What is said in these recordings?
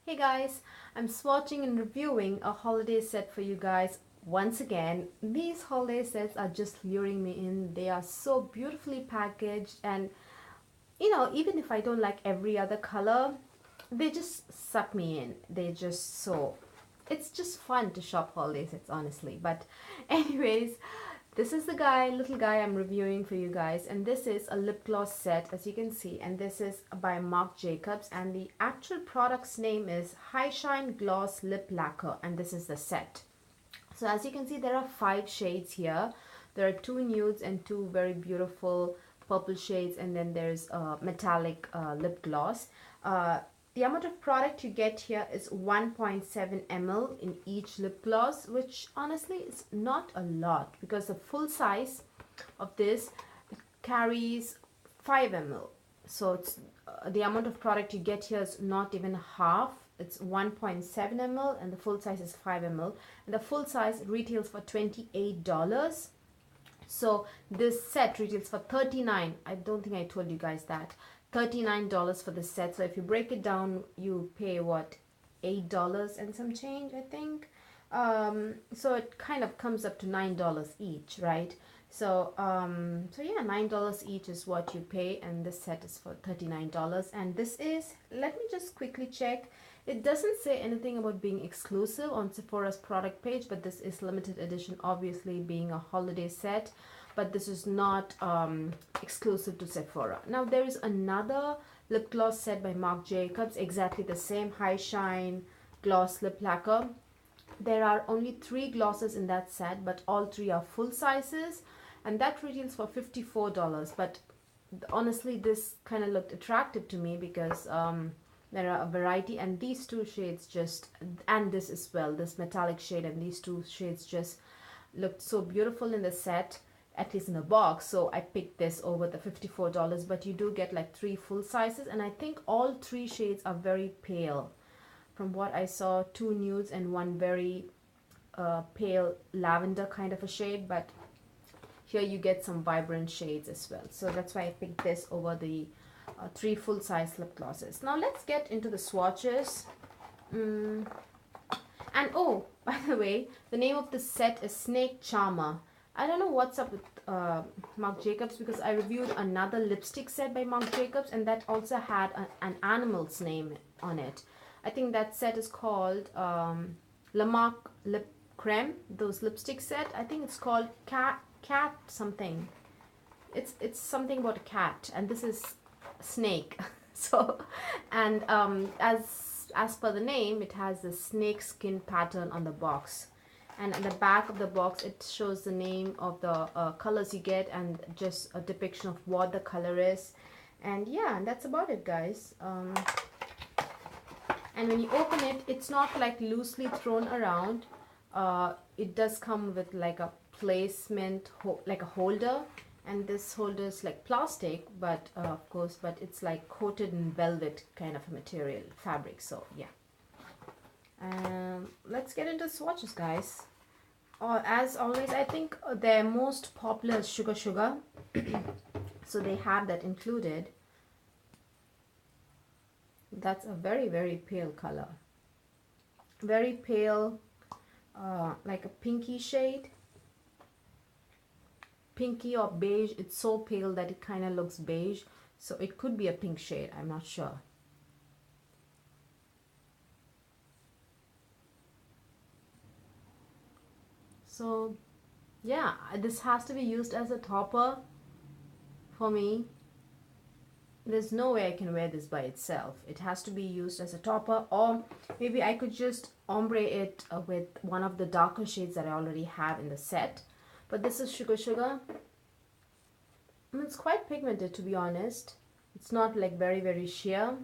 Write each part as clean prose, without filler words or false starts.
Hey guys, I'm swatching and reviewing a holiday set for you guys once again. These holiday sets are just luring me in. They are so beautifully packaged, and even if I don't like every other color, they just suck me in. They just so it's just fun to shop holiday sets, honestly. But anyways, this is the little guy I'm reviewing for you guys, and this is a lip gloss set, as you can see, and this is by Marc Jacobs, and the actual product's name is High Shine Gloss Lip Lacquer, and this is the set. So as you can see, there are 5 shades here. There are 2 nudes and 2 very beautiful purple shades, and then there's a metallic lip gloss. The amount of product you get here is 1.7 ml in each lip gloss, which honestly is not a lot because the full size of this carries 5 ml. So it's the amount of product you get here is not even half. It's 1.7 ml and the full size is 5 ml, and the full size retails for $28. So this set retails for $39. I don't think I told you guys that. $39 for the set. So if you break it down, you pay what, $8 and some change, I think. So it kind of comes up to $9 each, right? So so yeah, $9 each is what you pay, and this set is for $39. And this is, let me just quickly check. It doesn't say anything about being exclusive on Sephora's product page, but this is limited edition, obviously being a holiday set. But this is not exclusive to Sephora. Now there is another lip gloss set by Marc Jacobs, exactly the same, High Shine Gloss Lip Lacquer. There are only 3 glosses in that set, but all 3 are full sizes, and that retails for $54. But honestly, this kind of looked attractive to me because there are a variety, and these 2 shades just, and this as well, this metallic shade and these 2 shades just looked so beautiful in the set, at least in the box. So I picked this over the $54, but you do get like 3 full sizes, and I think all 3 shades are very pale. From what I saw, 2 nudes and 1 very pale lavender kind of a shade, but here you get some vibrant shades as well. So that's why I picked this over the 3 full-size lip glosses. Now let's get into the swatches. And oh, by the way, the name of the set is Snake Charmer. I don't know what's up with Marc Jacobs, because I reviewed another lipstick set by Marc Jacobs, and that also had an animal's name on it. I think that set is called La Marque Lip Creme, those lipstick set. I think it's called cat something. It's something about a cat, and this is snake. So, and as per the name, it has the snake skin pattern on the box, and at the back of the box it shows the name of the colors you get and just a depiction of what the color is. And yeah, that's about it, guys. And when you open it, it's not like loosely thrown around. It does come with like a placement, like a holder, and this holder is like plastic, but of course, but it's like coated in velvet kind of a material, fabric. So yeah, let's get into swatches, guys. As always, I think their most popular is Sugar Sugar. So they have that included. That's a very, very pale color. Very pale, like a pinky shade. Pinky or beige. It's so pale that it kind of looks beige. So it could be a pink shade. I'm not sure. So yeah, this has to be used as a topper for me. There's no way I can wear this by itself. It has to be used as a topper, or maybe I could just ombre it with one of the darker shades that I already have in the set. But this is Sugar Sugar. I mean, it's quite pigmented, to be honest. It's not like very, very sheer.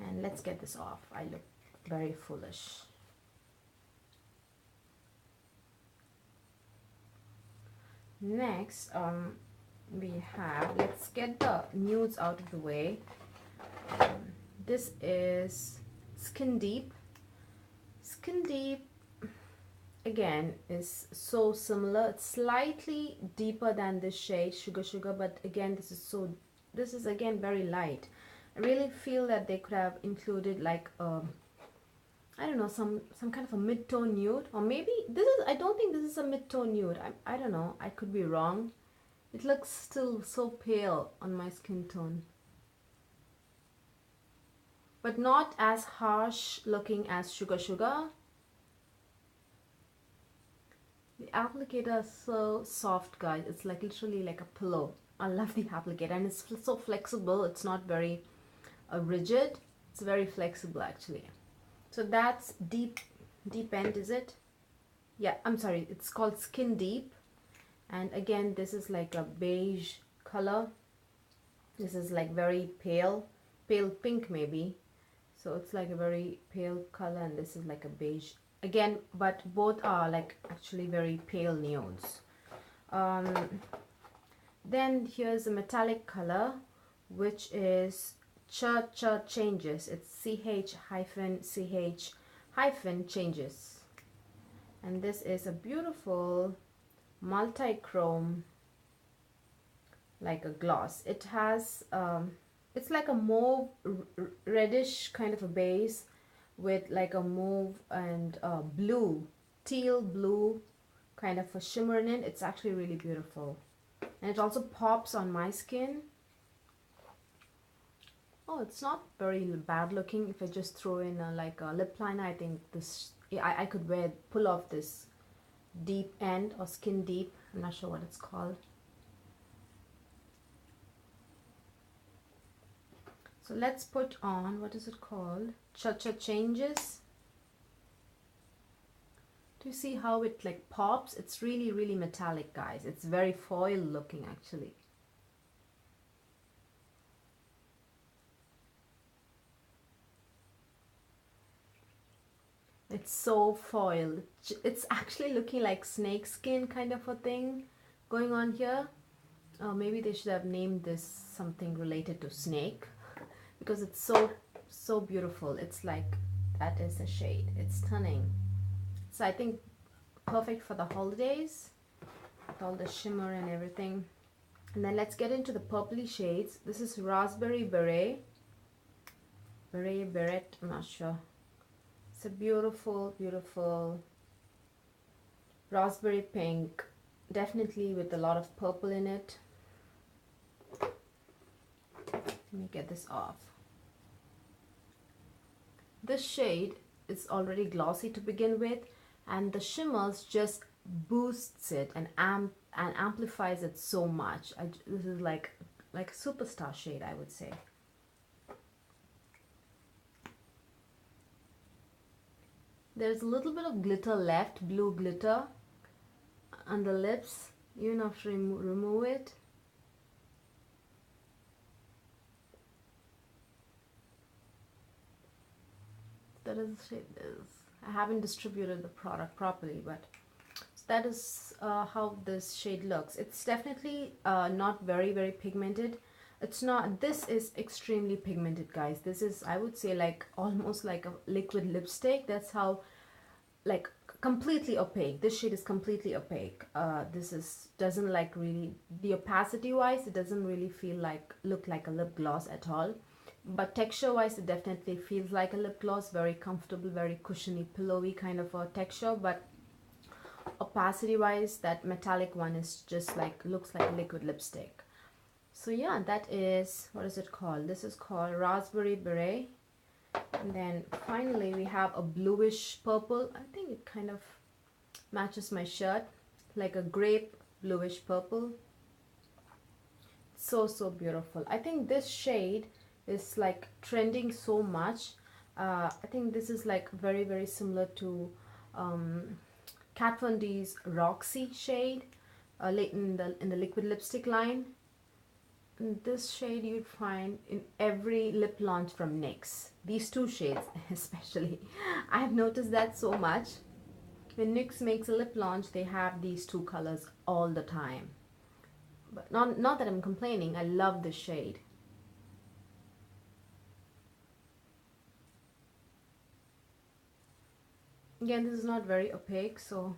And let's get this off. I look very foolish. Next, we have, let's get the nudes out of the way. This is Skin Deep. Skin Deep, again, is so similar. It's slightly deeper than this shade, Sugar Sugar, but again, this is again very light. I really feel that they could have included like I don't know, some kind of a mid-tone nude, or maybe this is, I don't think this is a mid-tone nude. I don't know, I could be wrong. It looks still so pale on my skin tone, but not as harsh looking as Sugar Sugar. The applicator is so soft, guys. It's like literally like a pillow. I love the applicator, and it's so flexible. It's not very rigid. It's very flexible actually. So that's deep end, is it? Yeah, I'm sorry, it's called Skin Deep. And again, this is like a beige color. This is like very pale pink maybe. So it's like a very pale color, and this is like a beige again, but both are like actually very pale nudes. Then here's a metallic color, which is Changes. It's CH-CH-changes. And this is a beautiful multi-chrome, like a gloss. It has it's like a mauve reddish kind of a base with like a mauve and blue, teal blue kind of a shimmer in it. It's actually really beautiful, and it also pops on my skin. Oh, it's not very bad looking. If I just throw in like a lip liner, I think this, I could pull off this deep end or Skin Deep. I'm not sure what it's called. So let's put on, what is it called? Changes. Do you see how it like pops? It's really, really metallic, guys. It's very foil looking actually. It's so foil. It's actually looking like snake skin kind of a thing going on here. Maybe they should have named this something related to snake, because it's so beautiful. It's like, that is the shade. It's stunning. So I think perfect for the holidays with all the shimmer and everything. And then let's get into the purpley shades. This is Raspberry Beret. Beret, I'm not sure. It's a beautiful, beautiful raspberry pink, definitely with a lot of purple in it. Let me get this off. This shade is already glossy to begin with, and the shimmers just boosts it and amplifies it so much. This is like a superstar shade, I would say. There's a little bit of glitter left, blue glitter on the lips. You don't have to remove it. That is the shade. I haven't distributed the product properly, but that is how this shade looks. It's definitely not very, very pigmented. It's not, this is extremely pigmented, guys. This is, I would say, like almost like a liquid lipstick. That's how, like, completely opaque. This shade is completely opaque. This is, doesn't like really, the opacity wise, it doesn't really feel like, look like a lip gloss at all. But texture wise, it definitely feels like a lip gloss. Very comfortable, very cushiony, pillowy kind of a texture. But opacity wise, that metallic one is just like, looks like a liquid lipstick. So yeah, that is, what is it called? This is called Raspberry Beret. And then finally we have a bluish purple. I think it kind of matches my shirt, like a grape bluish purple. So beautiful. I think this shade is like trending so much. I think this is like very, very similar to Kat Von D's Roxy shade, in the liquid lipstick line. And this shade you'd find in every lip launch from NYX. These two shades especially. I've noticed that so much. When NYX makes a lip launch, they have these two colors all the time. But not that I'm complaining, I love this shade. Again, this is not very opaque, so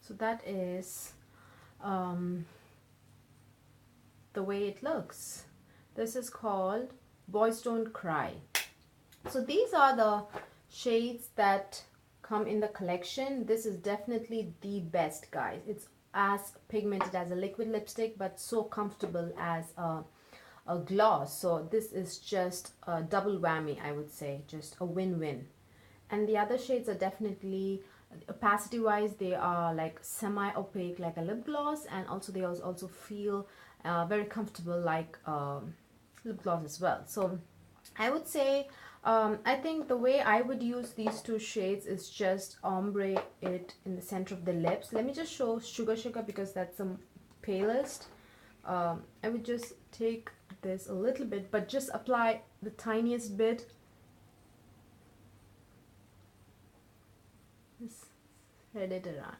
So that is the way it looks. This is called Boys Don't Cry. So these are the shades that come in the collection. This is definitely the best, guys. It's as pigmented as a liquid lipstick, but so comfortable as a gloss. So this is just a double whammy, I would say, just a win-win. And the other shades are definitely, opacity wise, they are like semi-opaque like a lip gloss, and also they also feel very comfortable like lip gloss as well. So I would say I think the way I would use these two shades is just ombre it in the center of the lips. Let me just show Sugar Sugar because that's the palest. I would just take this a little bit, but just apply the tiniest bit. Just spread it around.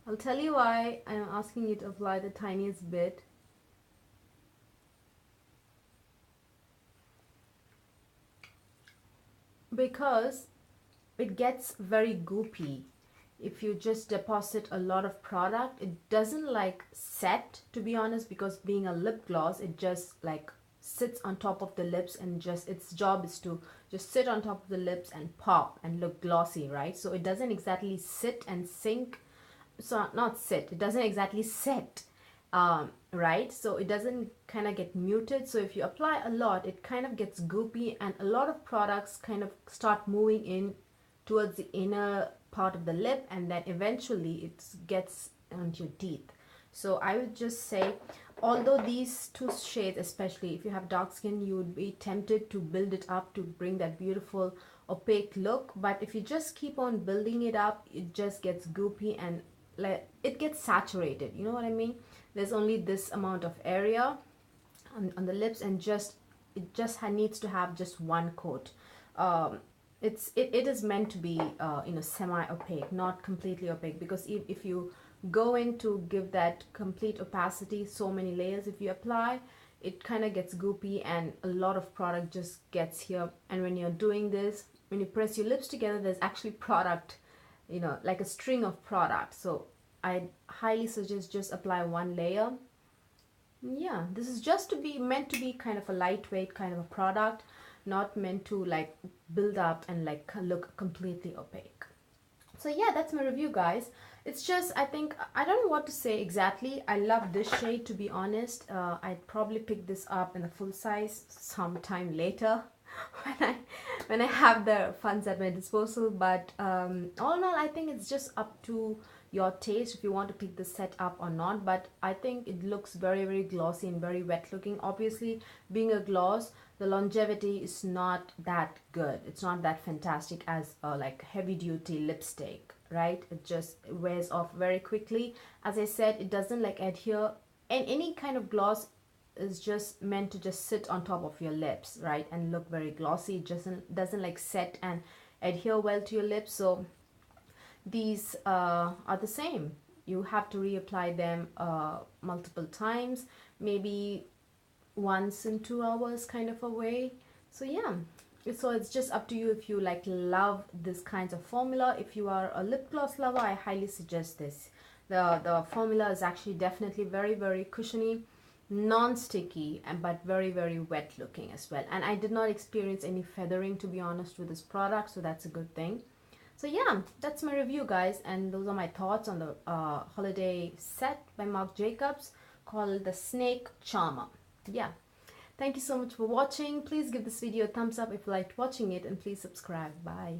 I'll tell you why I'm asking you to apply the tiniest bit. Because it gets very goopy if you just deposit a lot of product. It doesn't like set, to be honest, because being a lip gloss, it just like sits on top of the lips, and just its job is to just sit on top of the lips and pop and look glossy, right? So it doesn't exactly sit and sink. So not sit, it doesn't exactly set, right? So it doesn't kind of get muted. So if you apply a lot, it kind of gets goopy, and a lot of products kind of start moving in towards the inner part of the lip, and then eventually it gets onto your teeth. So I would just say, although these two shades, especially if you have dark skin, you would be tempted to build it up to bring that beautiful opaque look, but if you just keep on building it up, it just gets goopy and like it gets saturated, you know what I mean? There's only this amount of area on the lips, and it just needs to have just one coat. It is meant to be semi-opaque, not completely opaque, because if you go in to give that complete opacity, so many layers if you apply, it kind of gets goopy and a lot of product just gets here. And when you're doing this, when you press your lips together, there's actually product, like a string of product. So I highly suggest just apply one layer. Yeah, this is just meant to be kind of a lightweight kind of a product, not meant to like build up and like look completely opaque. So yeah, that's my review, guys. It's just, I think, I don't know what to say exactly. I love this shade, to be honest. I'd probably pick this up in a full size sometime later when I have the funds at my disposal. But all in all, I think it's just up to your taste if you want to pick the set up or not. But I think it looks very, very glossy and very wet looking. Obviously, being a gloss, the longevity is not that good. It's not that fantastic as like heavy duty lipstick, right? It just wears off very quickly. As I said, it doesn't like adhere, and any kind of gloss is just meant to just sit on top of your lips, right, and look very glossy. It doesn't like set and adhere well to your lips. So these are the same. You have to reapply them multiple times, maybe once in 2 hours kind of a way. So yeah, so it's just up to you if you like love this kind of formula. If you are a lip gloss lover, I highly suggest this. The formula is actually definitely very, very cushiony, non-sticky, but very, very wet looking as well. And I did not experience any feathering, to be honest, with this product, so that's a good thing. So yeah, that's my review, guys, and those are my thoughts on the holiday set by Marc Jacobs called the Snake Charmer. Yeah, thank you so much for watching. Please give this video a thumbs up if you liked watching it, and please subscribe. Bye.